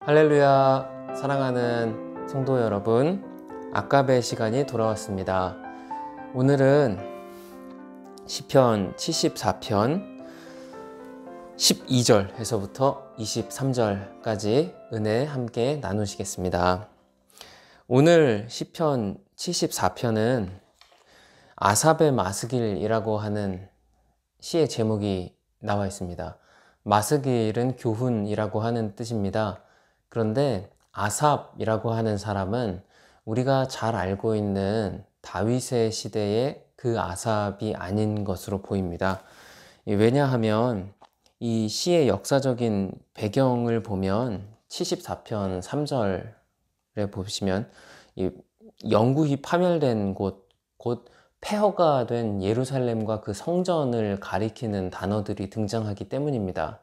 할렐루야, 사랑하는 성도 여러분, 아까베 시간이 돌아왔습니다. 오늘은 시편 74편 12절에서부터 23절까지 은혜 함께 나누시겠습니다. 오늘 시편 74편은 아삽의 마스길이라고 하는 시의 제목이 나와 있습니다. 마스길은 교훈이라고 하는 뜻입니다. 그런데 아삽이라고 하는 사람은 우리가 잘 알고 있는 다윗의 시대의 그 아삽이 아닌 것으로 보입니다. 왜냐하면 이 시의 역사적인 배경을 보면 74편 3절에 보시면 이 영구히 파멸된 곳, 곧 폐허가 된 예루살렘과 그 성전을 가리키는 단어들이 등장하기 때문입니다.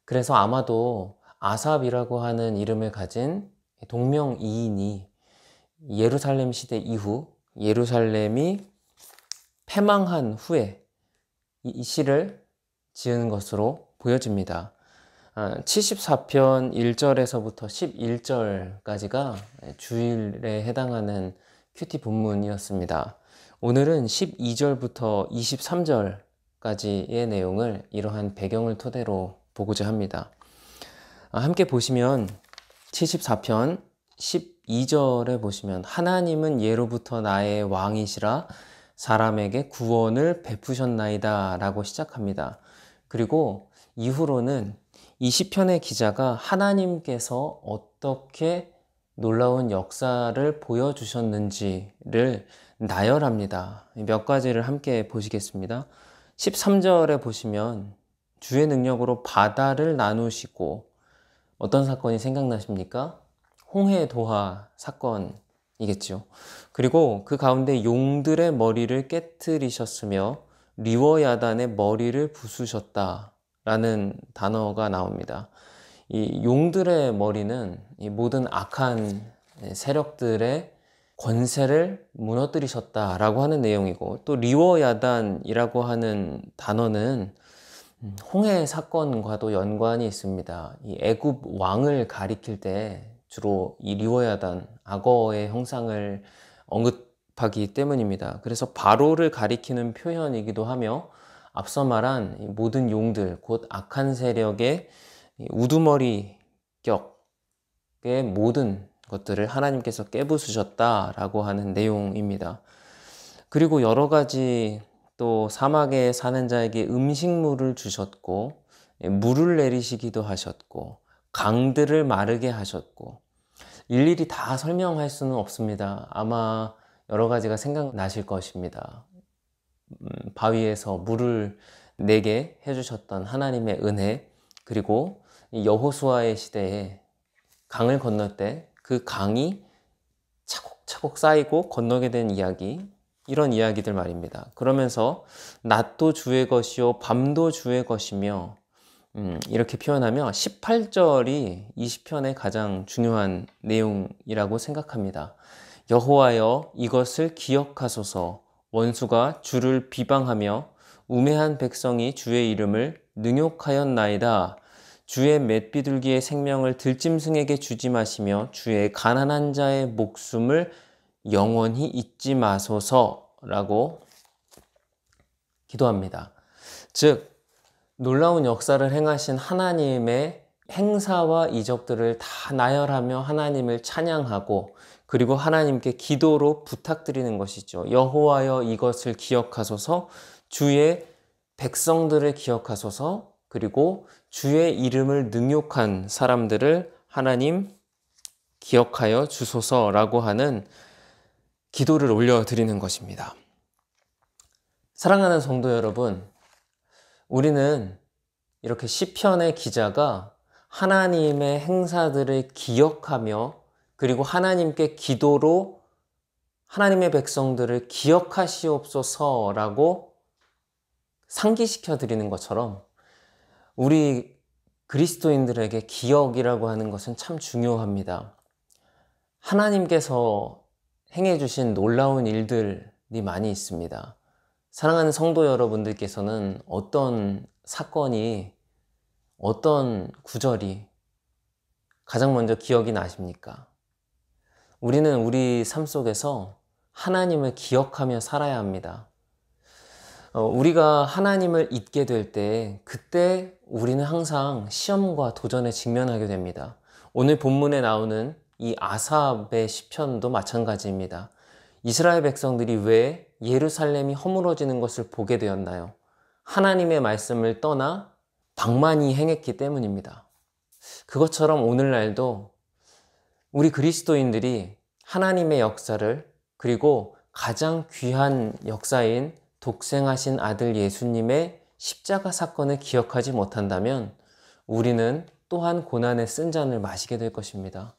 그래서 아마도 아삽이라고 하는 이름을 가진 동명이인이 예루살렘 시대 이후 예루살렘이 패망한 후에 이 시를 지은 것으로 보여집니다. 74편 1절에서부터 11절까지가 주일에 해당하는 큐티 본문이었습니다. 오늘은 12절부터 23절까지의 내용을 이러한 배경을 토대로 보고자 합니다. 함께 보시면 74편 12절에 보시면 하나님은 예로부터 나의 왕이시라 사람에게 구원을 베푸셨나이다 라고 시작합니다. 그리고 이후로는 이 시편의 기자가 하나님께서 어떻게 놀라운 역사를 보여주셨는지를 나열합니다. 몇 가지를 함께 보시겠습니다. 13절에 보시면 주의 능력으로 바다를 나누시고, 어떤 사건이 생각나십니까? 홍해 도하 사건이겠죠. 그리고 그 가운데 용들의 머리를 깨트리셨으며 리워야단의 머리를 부수셨다라는 단어가 나옵니다. 이 용들의 머리는 이 모든 악한 세력들의 권세를 무너뜨리셨다라고 하는 내용이고, 또 리워야단이라고 하는 단어는 홍해 사건과도 연관이 있습니다. 이 애굽 왕을 가리킬 때 주로 이 리워야단, 악어의 형상을 언급하기 때문입니다. 그래서 바로를 가리키는 표현이기도 하며, 앞서 말한 모든 용들, 곧 악한 세력의 우두머리 격의 모든 것들을 하나님께서 깨부수셨다라고 하는 내용입니다. 그리고 여러 가지 또 사막에 사는 자에게 음식물을 주셨고, 물을 내리시기도 하셨고, 강들을 마르게 하셨고, 일일이 다 설명할 수는 없습니다. 아마 여러 가지가 생각나실 것입니다. 바위에서 물을 내게 해주셨던 하나님의 은혜, 그리고 여호수아의 시대에 강을 건널 때 그 강이 차곡차곡 쌓이고 건너게 된 이야기, 이런 이야기들 말입니다. 그러면서 낮도 주의 것이요 밤도 주의 것이며, 이렇게 표현하며 18절이 이 시편의 가장 중요한 내용이라고 생각합니다. 여호와여 이것을 기억하소서. 원수가 주를 비방하며 우매한 백성이 주의 이름을 능욕하였나이다. 주의 맷비둘기의 생명을 들짐승에게 주지 마시며 주의 가난한 자의 목숨을 영원히 잊지 마소서라고 기도합니다. 즉, 놀라운 역사를 행하신 하나님의 행사와 이적들을 다 나열하며 하나님을 찬양하고, 그리고 하나님께 기도로 부탁드리는 것이죠. 여호와여 이것을 기억하소서. 주의 백성들을 기억하소서. 그리고 주의 이름을 능욕한 사람들을 하나님 기억하여 주소서라고 하는 기도를 올려드리는 것입니다. 사랑하는 성도 여러분, 우리는 이렇게 시편의 기자가 하나님의 행사들을 기억하며, 그리고 하나님께 기도로 하나님의 백성들을 기억하시옵소서라고 상기시켜 드리는 것처럼, 우리 그리스도인들에게 기억이라고 하는 것은 참 중요합니다. 하나님께서 행해 주신 놀라운 일들이 많이 있습니다. 사랑하는 성도 여러분들께서는 어떤 사건이, 어떤 구절이 가장 먼저 기억이 나십니까? 우리는 우리 삶 속에서 하나님을 기억하며 살아야 합니다. 우리가 하나님을 잊게 될 때, 그때 우리는 항상 시험과 도전에 직면하게 됩니다. 오늘 본문에 나오는 이 아삽의 시편도 마찬가지입니다. 이스라엘 백성들이 왜 예루살렘이 허물어지는 것을 보게 되었나요? 하나님의 말씀을 떠나 방만히 행했기 때문입니다. 그것처럼 오늘날도 우리 그리스도인들이 하나님의 역사를, 그리고 가장 귀한 역사인 독생하신 아들 예수님의 십자가 사건을 기억하지 못한다면 우리는 또한 고난의 쓴 잔을 마시게 될 것입니다.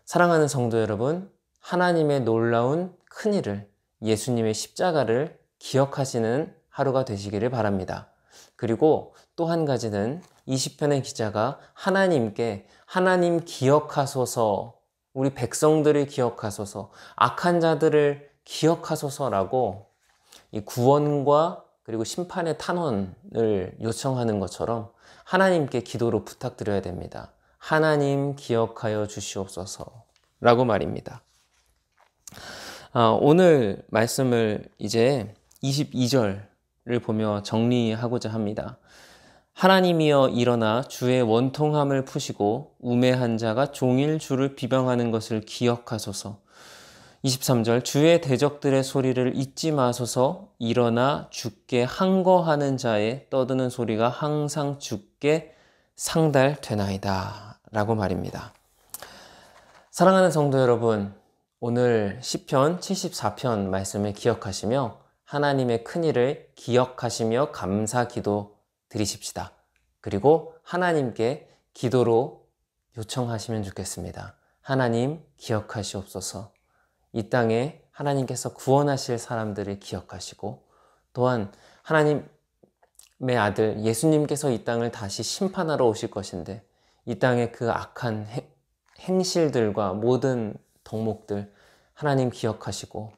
사랑하는 성도 여러분, 하나님의 놀라운 큰일을, 예수님의 십자가를 기억하시는 하루가 되시기를 바랍니다. 그리고 또 한 가지는 이 시편의 기자가 하나님께 하나님 기억하소서, 우리 백성들을 기억하소서, 악한 자들을 기억하소서라고 이 구원과 그리고 심판의 탄원을 요청하는 것처럼 하나님께 기도로 부탁드려야 됩니다. 하나님 기억하여 주시옵소서 라고 말입니다. 오늘 말씀을 이제 22절을 보며 정리하고자 합니다. 하나님이여 일어나 주의 원통함을 푸시고 우매한 자가 종일 주를 비방하는 것을 기억하소서. 23절 주의 대적들의 소리를 잊지 마소서. 일어나 주께 항거하는 자의 떠드는 소리가 항상 주께 상달되나이다 라고 말입니다. 사랑하는 성도 여러분, 오늘 시편 74편 말씀을 기억하시며 하나님의 큰일을 기억하시며 감사 기도 드리십시다. 그리고 하나님께 기도로 요청하시면 좋겠습니다. 하나님 기억하시옵소서. 이 땅에 하나님께서 구원하실 사람들을 기억하시고, 또한 하나님의 아들 예수님께서 이 땅을 다시 심판하러 오실 것인데 이 땅의 그 악한 행실들과 모든 덕목들 하나님 기억하시고,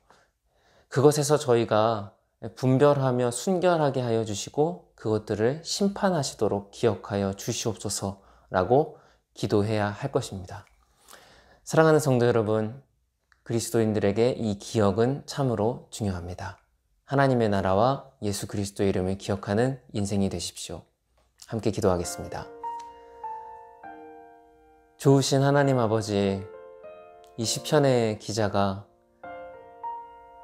그것에서 저희가 분별하며 순결하게 하여 주시고 그것들을 심판하시도록 기억하여 주시옵소서라고 기도해야 할 것입니다. 사랑하는 성도 여러분, 그리스도인들에게 이 기억은 참으로 중요합니다. 하나님의 나라와 예수 그리스도의 이름을 기억하는 인생이 되십시오. 함께 기도하겠습니다. 좋으신 하나님 아버지, 이 시편의 기자가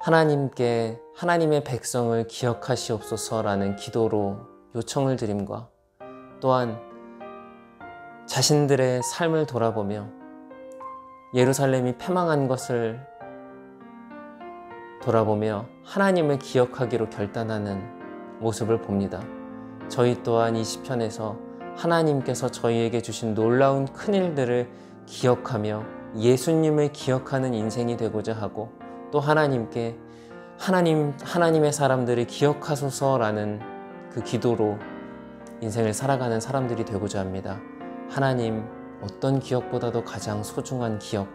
하나님께 하나님의 백성을 기억하시옵소서라는 기도로 요청을 드림과, 또한 자신들의 삶을 돌아보며 예루살렘이 패망한 것을 돌아보며 하나님을 기억하기로 결단하는 모습을 봅니다. 저희 또한 이 시편에서 하나님께서 저희에게 주신 놀라운 큰일들을 기억하며 예수님을 기억하는 인생이 되고자 하고, 또 하나님께 하나님의 사람들을 기억하소서라는 그 기도로 인생을 살아가는 사람들이 되고자 합니다. 하나님, 어떤 기억보다도 가장 소중한 기억,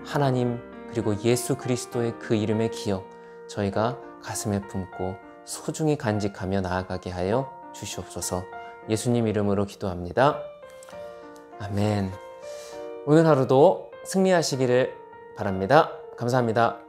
하나님 그리고 예수 그리스도의 그 이름의 기억, 저희가 가슴에 품고 소중히 간직하며 나아가게 하여 주시옵소서. 예수님 이름으로 기도합니다. 아멘. 오늘 하루도 승리하시기를 바랍니다. 감사합니다.